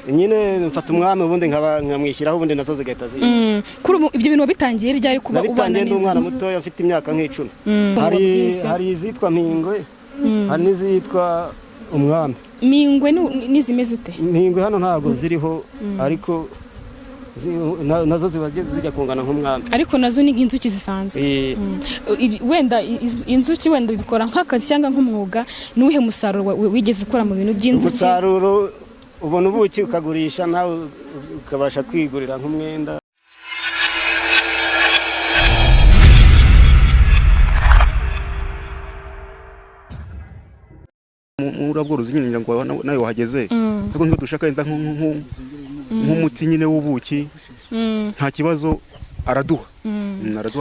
nyine mfata umwami ubundi nkamwishyiraho ubundi nazo zigahita kuri ibyo bintu wabitangiye ryari kuba ubana neza umwana muto afite imyaka nk'icumi hari izitwa mpingwe hari n'izitwa umwami. Mingwe n'izimeze ute? Mingwe hano ntabwo ziriho ariko nazo ziba zijya kungana nk'umwami, ariko nazo ni nk'inzuki zisanzwe. Wenda inzuki wenda bikora nk'akazi cyangwa nk'umwuga, n'uhe musaruro wigeze ukora mu bintu by'inzuki? Umusaruro ubona ubuki ukagurisha nawe ukabasha kwigurira nk'umwenda. Urabworozi nyine ngo nawe wahageze ariko ngo dushaka enda nk'umuti nyine w'ubuki nta kibazo araduha.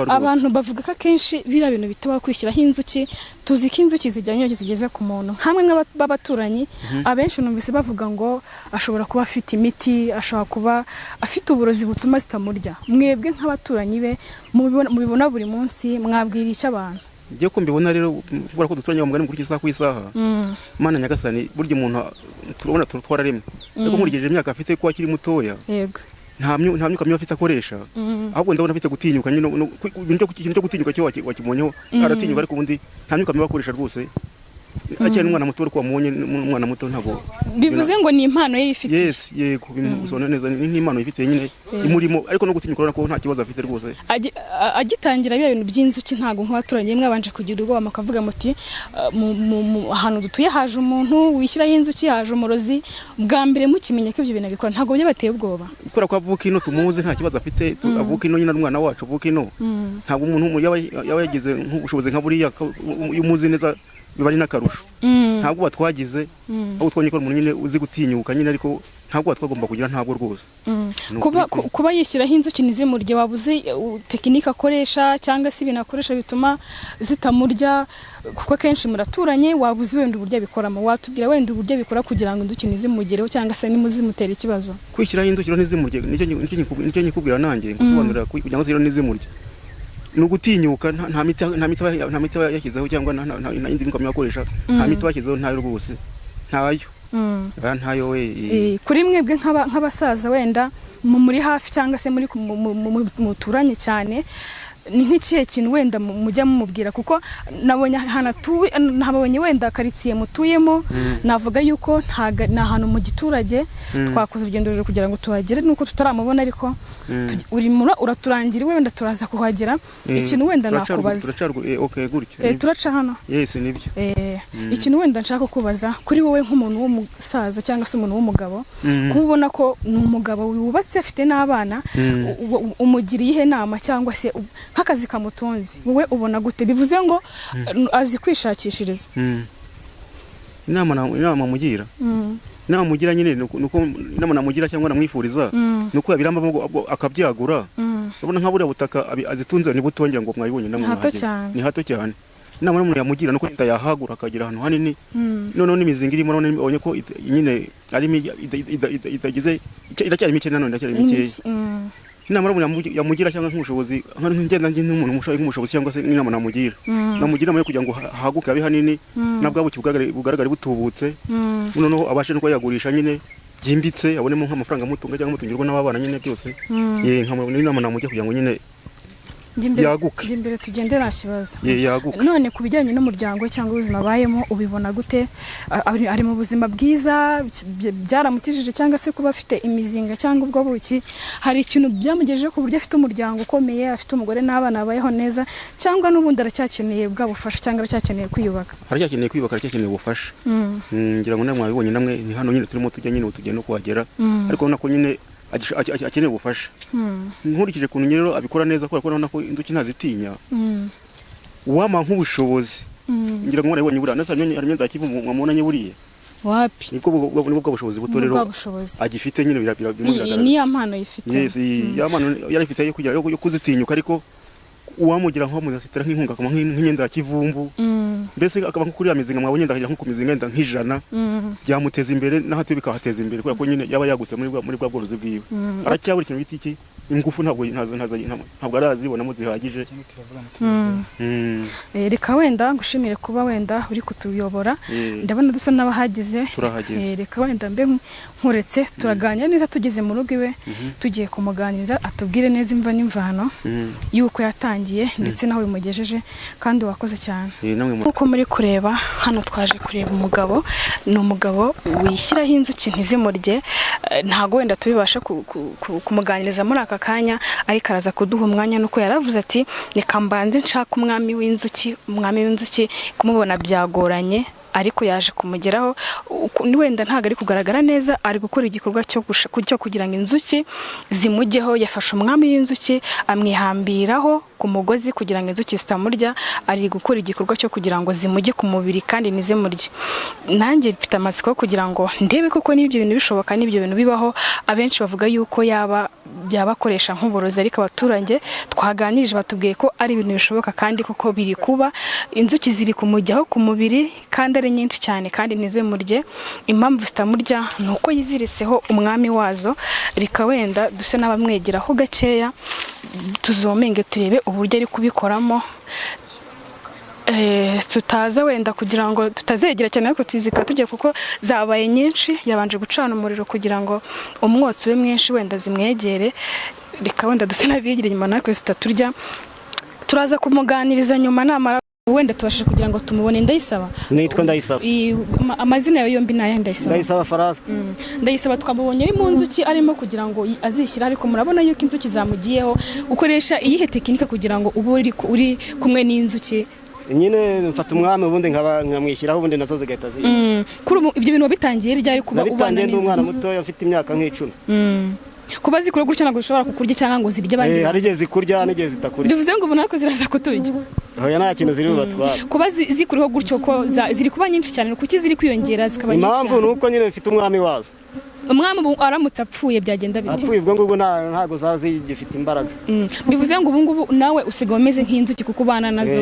Abantu bavuga ko akenshi biriya bintu bitaba kwishyiraho inzuki, tuzi ko inzuki zijyanye iyo zigeze ku muntu, hamwe n'abaturanyi abenshi numvise bavuga ngo ashobora kuba afite imiti, ashobora kuba afite uburozi butuma zitamurya. Mwebwe nk'abaturanyi be mubibona buri munsi, mwabwira icyo abantu? Ngiye ko mbibona rero kubera ko duturanye bamugana muri isaha ku isaha, Mana Nyagasani burya umuntu turabona turaremwe, ariko nkurikije imyaka afite ko akiri mutoya, yego nta myuka mibi afite akoresha, ahubwo ndabona afite gutinyuka nyine ibintu cyo gutinyuka cyo wakibonyeho aratinyuka, ariko ubundi nta myuka mibi akoresha rwose. Akiri umwana muto ariko wamubonye umwana muto ntabwo bivuze ngo ni impano ye ifite. Yes, yego bisona neza, ni impano ifite nyine imurimo, ariko no gutinyuka urabona ko nta kibazo afite rwose. Agitangira bya bintu by'inzuki ntago nk'abaturanye mwabanje kugira ubwoba makavuga muti ahantu dutuye haje umuntu wishyiraho inzuki, haje umurozi, bwa mbere mukimenye ko ibyo bintu bikora ntago byabateye ubwoba? Kubera ko avuka ino tumuzi nta kibazo afite, avuka ino nyine umwana wacu avuka ino, ntabwo umuntu yaba yagize nk'ubushobozi nka buriya umuzi neza biba ari n'akarusho. Ntabwo batwagize aho twonye ko umuntu nyine uzi gutinyuka nyine, ariko ntabwo twagomba kugira ntabwo rwose. Kuba yishyiraho inzuki ntizimurye, wabuze tekinike akoresha cyangwa se ibintu akoresha bituma zitamurya, kuko akenshi muraturanye, wabuze wenda uburyo abikoramo, watubwira wenda uburyo abikora kugira ngo inzuki ntizimugereho cyangwa se nimuzimutera ikibazo? Kwishyiraho inzuki ntizimurye nicyo nyikubwira nanjye gusobanurira kugira ngo ziro ntizimurye, ni ugutinyuka. Nta miti yashyizeho cyangwa nta yindi myuka mibi akoresha, nta miti bashyizeho, ntayo rwose, ntayo we. Kuri mwebwe nk'abasaza wenda muri hafi cyangwa se muri muturanye cyane, ni nk'ikihe kintu wenda mujya mumubwira? Kuko nabonye wenda karitsiye mutuyemo, navuga yuko ni ahantu mu giturage, twakoze urugendo rurerure kugira ngo tuhagere, nuko tutaramubona, ariko uraturangira wenda turaza kuhagera. Ikintu wenda nakubaza, turaca hano. Yes, nibyo. Ikintu wenda nshaka kubaza kuri wowe nk'umuntu w'umusaza cyangwa se umuntu w'umugabo, kuba ubona ko ni umugabo wubatse afite n'abana, umugiriye ihe nama cyangwa se nk'akazi kamutunzi, wowe ubona gute? Bivuze ngo azi kwishakishiriza. Inama mugira, inama mugira nyine nuko inama namugira cyangwa namwifuriza nuko yabiramba akabyagura. Urabona nka buriya butaka azitunze ni butongera ngo mwabibonye namwe ni hato cyane. Inama n'umuntu yamugira nuko yahagura akagira ahantu hanini, none n'imizinga irimo, none ubonye ko nyine ari itagize iracyari mike, none iracyari mike. Inama n'umuntu yamugira cyangwa nk'ubushobozi, ngenda n'umuntu nk'ubushobozi cyangwa se inama namugira yo kugira ngo haguke abe hanini, nabwo buki bugaragare butubutse, noneho abashe no kuyagurisha nyine byimbitse, abonemo nk'amafaranga mutunga cyangwa mutungirwa n'abana nyine byose. Inama namugira kugira ngo nyine yaguke imbere tugende nta kibazo. Yaguke. None ku bijyanye n'umuryango cyangwa ubuzima bayemo, ubibona gute? Ari mu buzima bwiza, byaramutijije cyangwa se kuba afite imizinga cyangwa ubwo buki hari ikintu byamugejeje ku buryo afite umuryango ukomeye, afite umugore n'abana babayeho neza, cyangwa n'ubundi aracyakeneye bwa bufasha cyangwa aracyakeneye kwiyubaka? Aracyakeneye ubufasha. Ngira ngo namwe mwabibonye, namwe ni hano nyine turimo tujya nyine tugenda kuhagera, ariko ubona ko nyine akeneye ubufasha. Nkurikije kuntu rero abikora neza, kubera ko urabona ko inzuki ntazitinya, wama nk'ubushobozi. Ngira ngo mwarabonye buriya nasanye ari imyenda yakivu mwamubonanye buriya wapi, nibwo bushobozi buto rero agifite nyine ni ya mpano yifite. Yes, ya mpano yarifite yo kugira yo kuzitinyuka, ariko uwamugira nko muzasitira nk'inkunga nk'imyenda ya kivumbu, mbese akaba nko kuri ya mizinga mwabonye ndakajya nko ku mizinga wenda nk'ijana byamuteza imbere n'ahatuye bikahateza imbere kubera ko nyine yaba yagutse muri bwa bworozi bwiwe aracyabura ikintu bita iki ingufu ntabwo arazibonamo zihagije. Reka wenda ngushimire kuba wenda uri kutuyobora, ndabona dusa n'abahagize. Reka wenda mbe nkuretse turaganira neza tugeze mu rugo iwe, tugiye kumuganiriza atubwire neza imva n'imvano yuko yatangiye ndetse naho bimugejeje, kandi wakoze cyane. Nkuko muri kureba hano twaje kureba umugabo, ni umugabo wishyiraho inzuki ntizimurye, ntago wenda tubibasha kumuganiriza muri aka kanya, ariko araza kuduha umwanya nuko yaravuze ati reka mbanze nshaka umwami w'inzuki kumubona byagoranye, ariko yaje kumugeraho. Wenda ntago ari kugaragara neza, ari gukora igikorwa cyo kugira ngo inzuki zimujyeho. Yafashe umwami w'inzuki amwihambiraho ku mugozi kugira ngo inzuki zitamurya, ari gukora igikorwa cyo kugira ngo zimujye ku mubiri kandi ntizimurye. Nanjye mfite amatsiko kugira ngo ndebe koko n'ibyo bintu bishoboka, n'ibyo bintu bibaho. Abenshi bavuga yuko byabakoresha nk'uburozi, ariko abaturage twaganirije batubwiye ko ari ibintu bishoboka kandi koko biri kuba. Inzuki ziri kumujyaho ku mubiri kandi ari nyinshi cyane kandi ntizimurye. Impamvu zitamurya ni uko yiziritseho umwami wazo. Reka wenda duse n'abamwegeraho gakeya tuzomenge turebe uburyo ari kubikoramo, tutaza wenda kugira ngo tutazegera cyane, ariko tizika tujye kuko zabaye nyinshi. Yabanje gucana umuriro kugira ngo umwotsi ube mwinshi wenda zimwegere. Reka wenda duse n'abigira inyuma natwe zitaturya, turaza kumuganiriza nyuma namara wenda tubashe kugira ngo tumubone. Ndayisaba. Nitwa Ndayisaba. Amazina yawe yombi naye Ndayisaba. Ndayisaba Farazwa. Ndayisaba twamubonye ari mu nzuki arimo kugira ngo azishyira, ariko murabona yuko inzuki zamugiyeho. Ukoresha iyihe tekinike kugira ngo uri kumwe n'inzuki? Nyine mfata umwami ubundi nkamwishyiraho, ubundi nazo zigahita ziye. Kuri ibyo bintu bitangiye ryari kuba ubana n'inzuki? Umwana muto afite imyaka nk'icumi. Kuba zikura gutya ntabwo zishobora kukurya cyangwa ngo zirye abandi. Hari igihe zikurya n'igihe zitakurya. Bivuze ngo ubona ko ziraza kuturya. Hoya nta kintu ziri bubatwara. Kuba zikuriho gutyo ko ziri kuba nyinshi cyane, kuki ziri kwiyongera zikaba nyinshi cyane? Impamvu nuko nyine mfite umwami wazo. Umwami aramutse apfuye byagenda biti? Apfuye ubwo ngubwo ntago zazigifite imbaraga. Bivuze ngo ubu ngubu nawe usigaye umeze nk'inzuki kuko ubana nazo.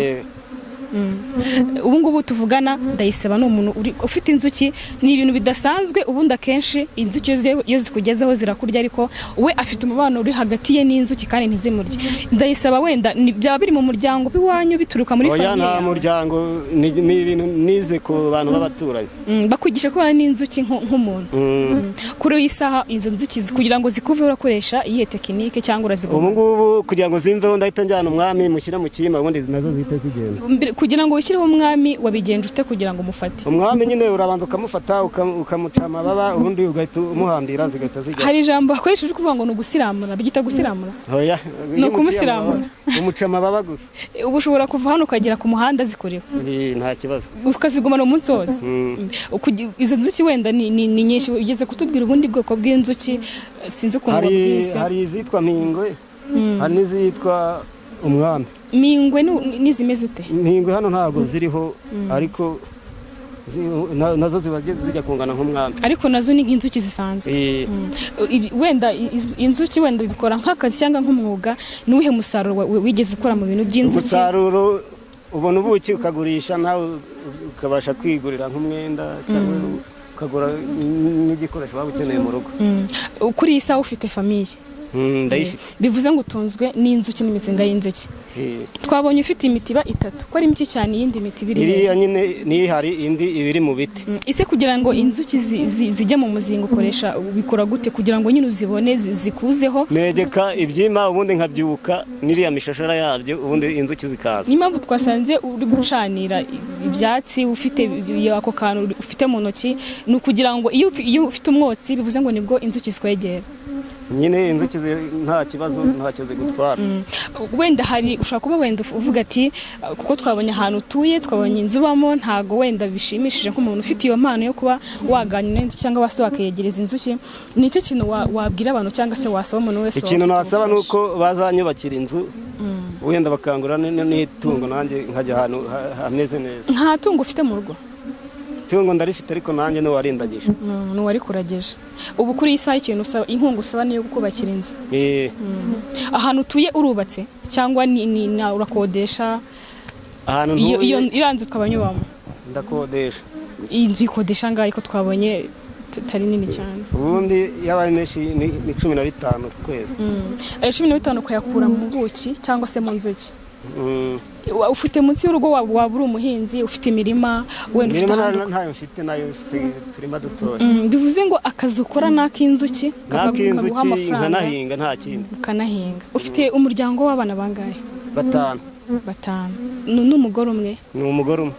Ubu ngubu tuvugana Ndayisaba ni umuntu ufite inzuki. Ni ibintu bidasanzwe. Ubundi akenshi inzuki iyo zikugezeho zirakurya, ariko we afite umubano uri hagati ye n'inzuki kandi ntizimurye. Ndayisaba wenda byaba biri mu muryango biwanyu bituruka muri famiye? Oya, nta muryango, ni ibintu nize ku bantu b'abaturanyi. Bakwigisha kubana n'inzuki nk'umuntu. Kuri iyi saha izo nzuki kugira ngo zikuve urakoresha iyihe tekinike cyangwa urazigoma? Ubu ngubu kugira ngo zimveho ndahita njyana umwami mushyira mu kirima, ubundi nazo zihita zigenda. Kugira ngo ushyireho umwami wabigenje ute kugira ngo umufate? Umwami nyine urabanza ukamufata ukamuca amababa, ubundi ugahita umuhambira zigahita zigenda. Hari ijambo akoresheje kuvuga ngo ni ugusiramura, byita gusiramura? Oya, ni ukumusiramura. Umuca amababa gusa. Ubu ushobora kuva hano ukagera ku muhanda zikoreho? Nta kibazo. Ukazigumana umunsi wose? Izo nzuki wenda ni nyinshi. Ugeze kutubwira ubundi bwoko bw'inzuki, sinzi ukuntu wabwise. Hari izitwa mpingwe, hari n'izitwa umwami. Mingwe nizimeze ute? Mingwe hano ntago ziriho, ariko nazo ziba zijya kungana nk'umwami, ariko nazo ni nk'inzuki zisanzwe. Wenda inzuki wenda bikora nk'akazi cyangwa nk'umwuga. Nuhe musaruro wigeze ukora mu bintu by'inzuki? Umusaruro ubona ubuki ukagurisha, nawe ukabasha kwigurira nk'umwenda cyangwa ukagura n'igikoresho waba ukeneye mu rugo. Kuri iyi saha ufite famiye? Ndayifite. Bivuze ngo utunzwe n'inzuki n'imizinga y'inzuki. Twabonye ufite imitiba 3 ko ari mike cyane, iyindi miti ibiri. Iriya nyine ni hari indi ibiri mu biti. Ise kugira ngo inzuki zijye mu muzinga ukoresha bikora gute kugira ngo nyine uzibone zikuzeho? Negeka ibyima ubundi nkabyuka n'iriya mishashara yabyo, ubundi inzuki zikaza. Nimpamvu twasanze uri gucanira ibyatsi ufite ako kantu ufite mu ntoki, ni ukugira ngo iyo ufite umwotsi bivuze ngo nibwo inzuki zikwegera. Nyine inzuki nta kibazo, ntacyo zigutwara. Wenda hari ushaka kuba wenda uvuga ati kuko twabonye ahantu utuye, twabonye inzu ubamo, ntago wenda bishimishije nk'umuntu ufite iyo mpano yo kuba waganira n'inzuki cyangwa wase wakegereza inzuki. Ni cyo kintu wabwira abantu cyangwa se wasaba umuntu wese? Ikintu nasaba nuko bazanyubakira inzu, wenda bakangura n'itungo, nanjye nkajya ahantu hameze neza. Nta tungo ufite mu rugo? Tungo ndarifite, ariko nanjye no warindagije. No wari kurageje. Ubu kuri iyi saha ikintu usaba inkungu usaba niyo gukubakira inzu. Eh. Ahantu utuye urubatse cyangwa ni urakodesha? ahantu iyo iranze twabanyubamo ndakodesha inzu ikodesha ngaho ko twabonye tari nini cyane ubundi yabaye menshi ni 15 ku kwezi 15 kuyakura mu buki cyangwa se mu nzuki ufite munsi y'urugo waba uri umuhinzi ufite imirima wenda ufite ntayo mfite nayo turima dutoya bivuze ngo akazi ukora n'ak'inzuki kaguha amafaranga nkanahinga nta kindi ukanahinga ufite umuryango w'abana bangahe 5 n'umugore umwe ni umugore umwe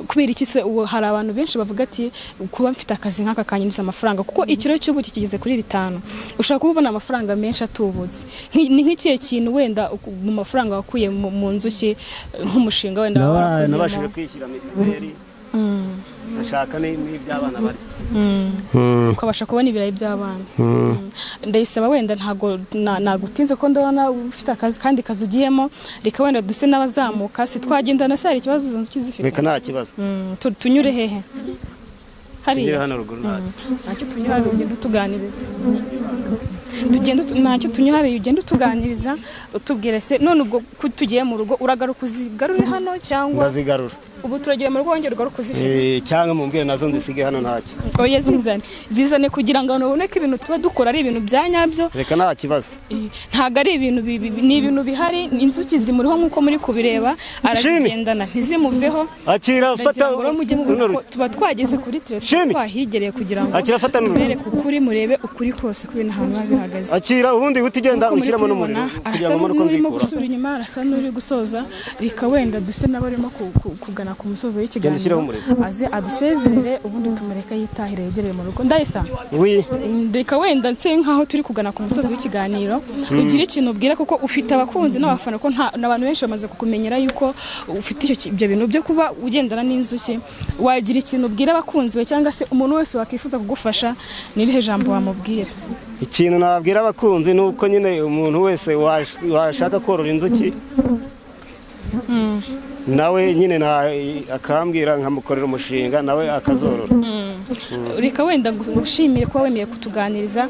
kubera iki se hari abantu benshi bavuga ati kuba mfite akazi nk'aka kanyinjiza amafaranga kuko ikiro cy'ubuki kigeze kuri 5 ushaka kubona amafaranga menshi atubutse ni nk'ikihe kintu wenda mu mafaranga wakuye mu nzuki nk'umushinga wenda nabashije kwishyura mituweli ndashaka n'iby'abana barya ukabasha kubona ibirayi by'abana ndayisaba wenda ntago nagutinze ko ndabona ufite akazi kandi kazi ugiyemo reka wenda duse n'abazamuka si twagendana se hari ikibazo izo nzuki zifite reka nta kibazo tunyure hehe hari hano ruguru ntacyo tunyura ugenda utuganiriza ntacyo tunyura ugenda utuganiriza utubwire se none ubwo tugiye mu rugo uragaruka uzigarure hano cyangwa ndazigarura ubu turagira mu rugo wongera ugaruka uzifite cyangwa mumbwire nazo nzisige hano ntacyo oya zizane kugira ngo ubone ko ibintu tuba dukora ari ibintu bya nyabyo reka nta kibazo ntago ari ibintu ni ibintu bihari inzuki zimuriho nk'uko muri kubireba arazigendana ntizimuveho akira fata tuba twageze kuri telefone twahigereye kugira ngo tubereke ukuri murebe ukuri kose ku bintu ahantu biba bihagaze akira ubundi utugenda ushyiramo n'umuriro kugira ngo urimo gusura inyuma arasa n'uri gusoza reka wenda duse n'abarimo kugana ku musozo w'ikiganiro aze adusezerere ubundi tumureka yitahire yegereye mu rugo ndayisa reka wenda nse nkaho turi kugana ku musozo w'ikiganiro ugira ikintu ubwira kuko ufite abakunzi n'abafana ko n'abantu benshi bamaze kukumenyera yuko ufite ibyo bintu byo kuba ugendana n'inzuki wagira ikintu ubwira abakunzi be cyangwa se umuntu wese wakifuza kugufasha n'irihe jambo wamubwira ikintu nabwira abakunzi ni uko nyine umuntu wese washaka korora inzuki nawe nyine akambwira nkamukorera umushinga nawe akazorora reka wenda gushimire ko wemeye kutuganiriza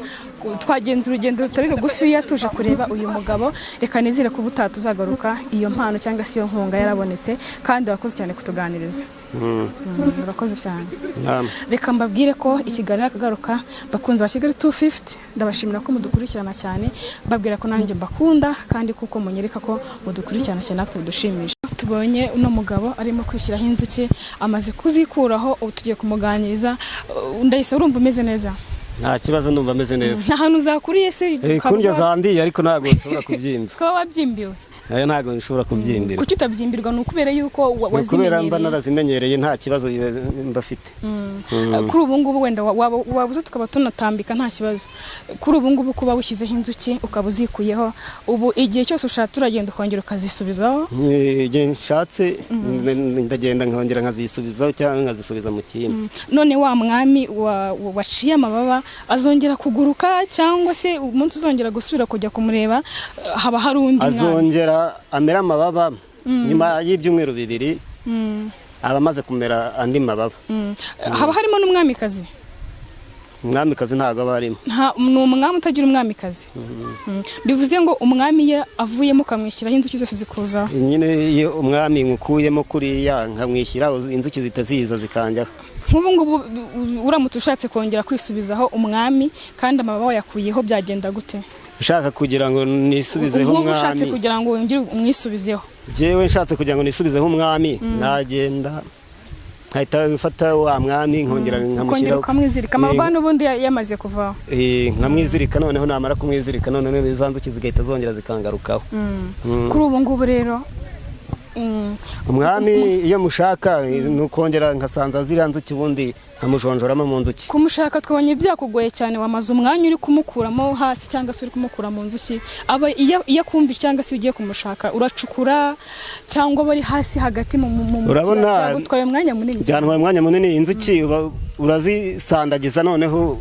twagenze urugendo rutari rugufi tuje kureba uyu mugabo reka nizire ko ubutaha tuzagaruka iyo mpano cyangwa se iyo nkunga yarabonetse kandi wakoze cyane kutuganiriza urakoze cyane reka mbabwire ko ikiganiro akagaruka bakunze ba Kigali 250 ndabashimira ko mudukurikirana cyane babwira ko nanjye mbakunda kandi kuko munyereka ko mudukurikirana cyane natwe dushimisha tubonye uno mugabo arimo kwishyiraho inzuki amaze kuzikuraho ubu tugiye kumuganiriza ndayise urumva umeze neza nta kibazo ndumva ameze neza nta hantu uzakuriye se kundya zandiye ariko ntabwo nshobora kubyimba ko wabyimbiwe ntabwo nshobora kubyimbira kuki utabyimbirwa ni ukubera yuko wazimenyereye kubera mba narazimenyereye nta kibazo mbafite kuri ubu ngubu wenda wabuze tukaba tunatambika nta kibazo kuri ubu ngubu kuba wishyizeho inzuki ukaba uzikuyeho ubu igihe cyose ushatse uragenda ukongera ukazisubizaho igihe nshatse ndagenda nkongera nkazisubizaho cyangwa nkazisubiza mu kindi none wa mwami waciye amababa azongera kuguruka cyangwa se umunsi uzongera gusubira kujya kumureba haba hari undi azongera amera amababa nyuma y'ibyumweru 2 aba amaze kumera andi mababa haba harimo n'umwamikazi umwamikazi ntabwo aba arimo ni umwami utagira umwamikazi bivuze ngo umwami ye avuyemo ukamwishyiraho inzuki zose zikuzaho nyine iyo umwami nkukuyemo kuriya nkamwishyira inzuki zitaziza zikanjyaho nk'ubu ngubu uramutse ushatse kongera kwisubizaho umwami kandi amababa wayakuyeho byagenda gute ushaka kugira ngo nisubizeho umwami ushatse kugira ngo wongere umwisubizeho jewe nshatse kugira ngo nisubizeho umwami nagenda nkahita mfata wa mwami nkongera nkamushyiraho ukamwizirika amababa n'ubundi yamaze kuvaho nkamwizirika noneho namara kumwizirika noneho za nzuki zigahita zongera zikangarukaho kuri ubu ngubu rero umwami iyo mushaka nukongera nkasanza ziriya nzuki ubundi nkamujonjoramo mu nzuki kumushaka twabonye byakugoye cyane wamaze umwanya uri kumukuramo hasi cyangwa se uri kumukura mu nzuki aba iyo akumvise cyangwa se ugiye kumushaka uracukura cyangwa bari hasi hagati mu urabona gutwaye umwanya munini byantwaye umwanya munini inzuki urazisandagiza noneho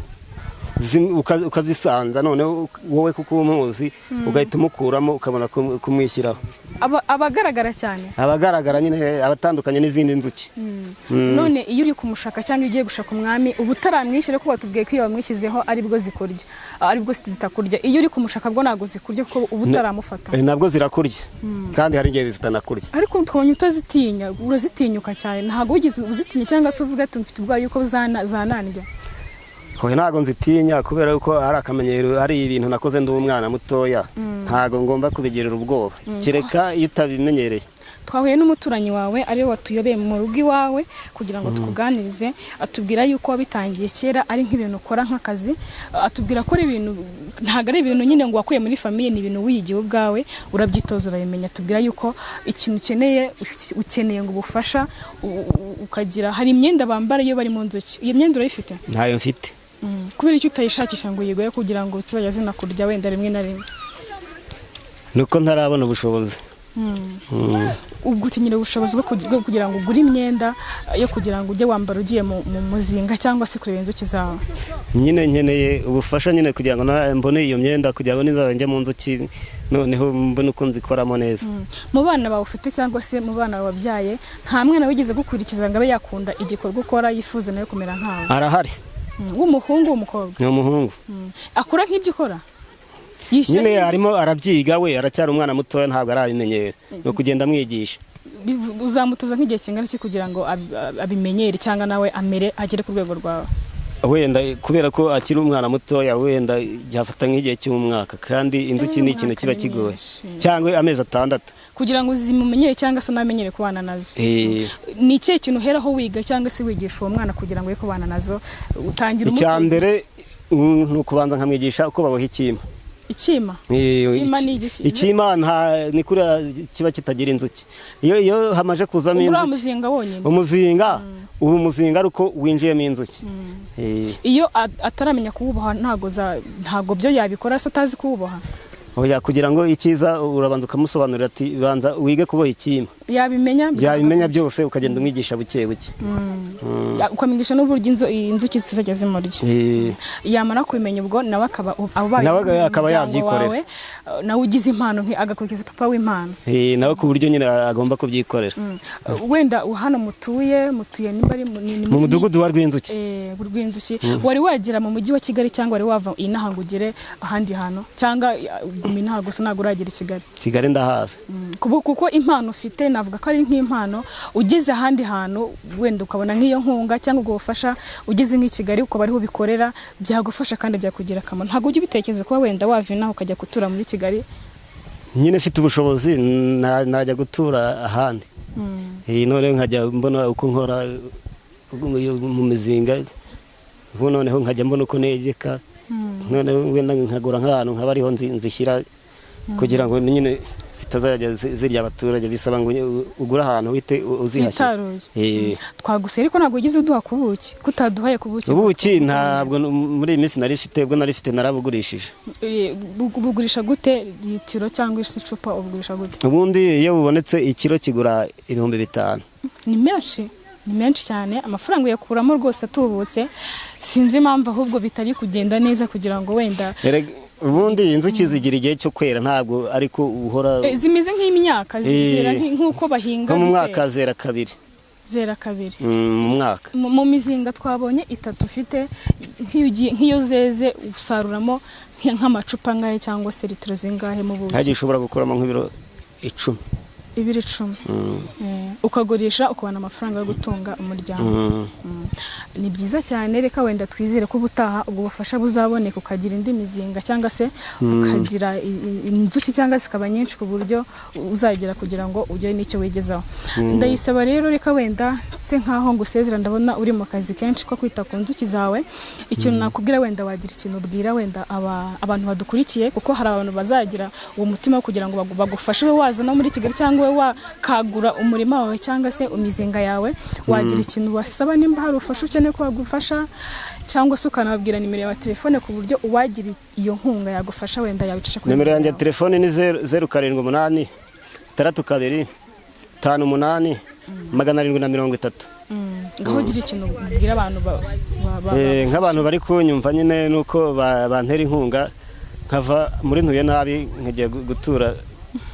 ukazisanza noneho wowe kuko umuzi ugahita umukuramo ukabona kumwishyiraho abagaragara cyane, abagaragara nyine abatandukanye n'izindi nzuki. None iyo uri kumushaka cyangwa ugiye gushaka umwami ubu utaramwishyire ko batubwiye ko iyo bamwishyizeho aribwo zikurya, aribwo zitakurya. Iyo uri kumushaka bwo ntabwo zikurya ko ubu utaramufata. Nabwo zirakurya kandi hari igihe zitanakurya. Ariko twabonye utazitinya, urazitinyuka cyane, ntabwo wigize uzitinya cyangwa se uvuga ati mfite ubwayo yuko zanandya. Hoye ntago nzitinya kubera yuko ari akamenyero, ari ibintu nakoze ndi umwana mutoya, ntago ngomba kubigirira ubwoba kireka iyo utabimenyereye. Twahuye n'umuturanyi wawe ariwe watuyobeye mu rugo iwawe kugira ngo tukuganirize, atubwira yuko wabitangiye kera ari nk'ibintu ukora nk'akazi, atubwira ko ibintu ntago ari ibintu nyine ngo wakuye muri famiye, ni ibintu wiyigiye ubwawe urabyitoza urabimenya. Atubwira yuko ikintu ukeneye ngo ubufasha ukagira, hari imyenda bambara iyo bari mu nzuki. Iyo myenda urayifite? Ntayo mfite. Kubera icyo utayishakisha ngo yigoye kugira ngo zizajya zinakurya wenda rimwe na rimwe? Nuko ntarabona ubushobozi. Ubwo utenyere ubushobozi bwo kugira ngo ugure imyenda yo kugira ngo ujye wambara ugiye mu muzinga cyangwa se kureba inzuki zawe? Nyine nkeneye ubufasha nyine kugira ngo mbone iyo myenda, kugira ngo nizajya mu nzuki noneho mbone uko nzikoramo neza. Mu bana bawe ufite cyangwa se mu bana wabyaye nta mwana wigeze gukurikiza ngo abe yakunda igikorwa ukora yifuza nayo kumera nkawe? Arahari. W'umuhungu w'umukobwa? Ni umuhungu. Akora nk'ibyo ukora? Nyine arimo arabyiga, we aracyari umwana mutoya ntabwo arabimenyera, no kugenda amwigisha. Uzamutoza nk'igihe kingana iki kugira ngo abimenyere cyangwa nawe amere agere ku rwego rwawe? Wenda kubera ko akiri umwana mutoya wenda byafata nk'igihe cy'umwaka, kandi inzuki ni ikintu kiba kigoye, cyangwa amezi 6 kugira ngo zimumenyere cyangwa se namenyere kubana nazo. Ni ikihe kintu uheraho wiga cyangwa se wigisha uwo mwana kugira ngo ye kubana nazo? Utangira umutoza. Icyambere ni ukubanza nkamwigisha uko baboha ikima. Ikima? Ikima ni igiki? Ikima ni kuri kiba kitagira inzuki. Iyo hamaje kuzamo inzuki. Umuzinga wonyine? Umuzinga, ubu muzinga ariko winjiyemo inzuki. Iyo ataramenya kuwuboha ntago byo yabikora, se atazi kuwuboha? Oya, kugira ngo ikiza urabanza ukamusobanurira ati banza wige kuboha ikima. Yabimenya byose ukagenda umwigisha buke buke. Ukamigisha n'uburyo inzuki zizajya zimurya. Yamara kubimenya ubwo nawe akaba yabyikorera. Nawe ugize impano agakurikiza papa w'impano. Nawe ku buryo nyine agomba kubyikorera. Wenda hano mutuye nimba ari mu mudugudu wa Rwinzuki. Rwinzuki. Wari wagira mu mujyi wa Kigali cyangwa wari wava inaha ngo ugere ahandi hantu, cyangwa gumina gusa ntago uragira Kigali ndahaza? Kuko impano ufite navuga ko ari nk'impano, ugeze ahandi hantu wenda ukabona nk'iyo nkunga cyangwa ubwo bufasha ugeze nk'i Kigali uko bariho bikorera byagufasha kandi byakugira akamaro. Ntago ujye ubitekereza kuba wenda wavina ukajya gutura muri Kigali? Nyine mfite ubushobozi najya gutura ahandi. None nkajya mbona uko nkora mu mizinga, noneho nkajya mbona uko negeka, none wenda nkagura nk'ahantu nkaba ariho nzishyira kugira ngo nyine zitazajya zirya abaturage, bisaba ngo ugura ahantu wite uzihashye. Twaguse ariko ntabwo ugize uduha kubuki, kutaduhaye kubuki? Ubuki ntabwo muri iyi minsi narifite, ubwo narifite narabugurishije. Bugurisha gute litiro cyangwa icupa ubugurisha gute? Ubundi iyo bubonetse ikiro kigura 5,000. Ni menshi cyane, amafaranga uyakuramo rwose atubutse. Sinzi impamvu ahubwo bitari kugenda neza kugira ngo wenda ubundi inzuki zigira igihe cyo kwera, ntabwo ariko uhora zimeze nk'imyaka zizera nk'uko bahinga. Mu mwaka zera kabiri. Mu mwaka. Mu mizinga twabonye 3 ufite, nk'iyo zeze usaruramo nk'amacupa ngahe cyangwa se litiro zingahe mu buki? Hagiye ushobora gukuramo nk'ibiro 10. 10. Ukagurisha ukabona amafaranga yo gutunga umuryango. Ni byiza cyane, reka wenda twizere ko ubutaha ubwo bufasha buzaboneka, ukagira indi mizinga cyangwa se ukagira inzuki cyangwa zikaba nyinshi ku buryo uzagera kugira ngo ugere n'icyo wigezaho. Ndayisaba rero reka wenda se nkaho ngusezera, ndabona uri mu kazi kenshi ko kwita ku nzuki zawe. Ikintu nakubwira wenda wagira ikintu ubwira wenda abantu badukurikiye, kuko hari abantu bazagira uwo mutima wo kugira ngo bagufashe waza no muri Kigali cyangwa wakagura umurima wawe cyangwa se imizinga yawe. Wagira ikintu wasaba nimba hari ufasha ukeneye ko bagufasha, cyangwa se ukanababwira nimero ya telefone ku buryo uwagira iyo nkunga yagufasha wenda yabicisha kuri nimero yanjye ya telefone ni 078 32 58 730. Ngaho gira ikintu ubwira abantu nk'abantu bari kunyumva nyine nuko bantera inkunga nkava muri ntuye nabi nkajya gutura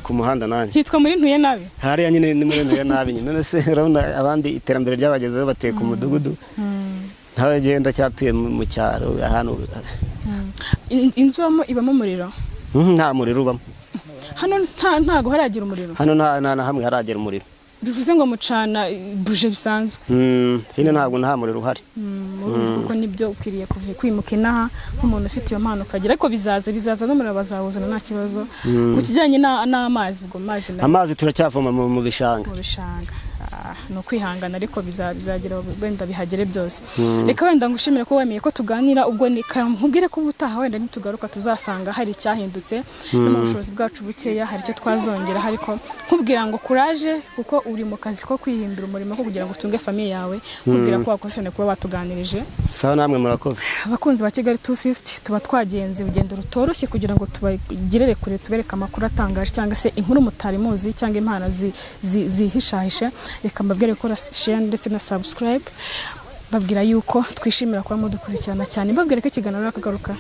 ku muhanda nanjye. Hitwa muri Ntuye Nabi? Hariya nyine ni muri Ntuye Nabi nyine. None se urabona abandi iterambere ryabagezeho bateye ku mudugudu. Ntawe genda cyatuye mu cyaro ahantu. Inzu ibamo umuriro? Nta muriro ubamo. Hano ntago haragira umuriro? Hano nta hamwe haragera umuriro. Bivuze ngo mucana buje bisanzwe? Hino ntabwo nta muriro uhari. Kuko nibyo ukwiriye kwimuka inaha nk'umuntu ufite iyo mpano ukagira, ariko bizaza n'umuriro bazawuzana nta kibazo. Ku kijyanye n'amazi, ubwo amazi turacyavoma mu bishanga. No kwihangana, ariko bizagira wenda bihagere byose. Reka wenda ngushimire ko wemeye ko tuganira, ubwo nkubwire ko ubutaha wenda nitugaruka tuzasanga hari icyahindutse mu bushobozi bwacu bukeya, hari icyo twazongera, ariko nkubwira ngo courage, kuko uri mu kazi ko kwihimbira umurimo ko kugira ngo utunge famille yawe, nkubwira ko wakosene kuba watuganirije. Sawa, namwe murakoze. Abakunzi ba Kigali 250 tuba twagenze urugendo rutoroshye kugira ngo tubagirere kure, tubereke amakuru atangaje cyangwa se inkuru mutari muzi cyangwa impano zihishahishe. Reka mbabwire gukora share ndetse na subscribe, babwira yuko twishimira kuba mudukurikirana cyane, mbabwire ko ikiganiro nakagaruka.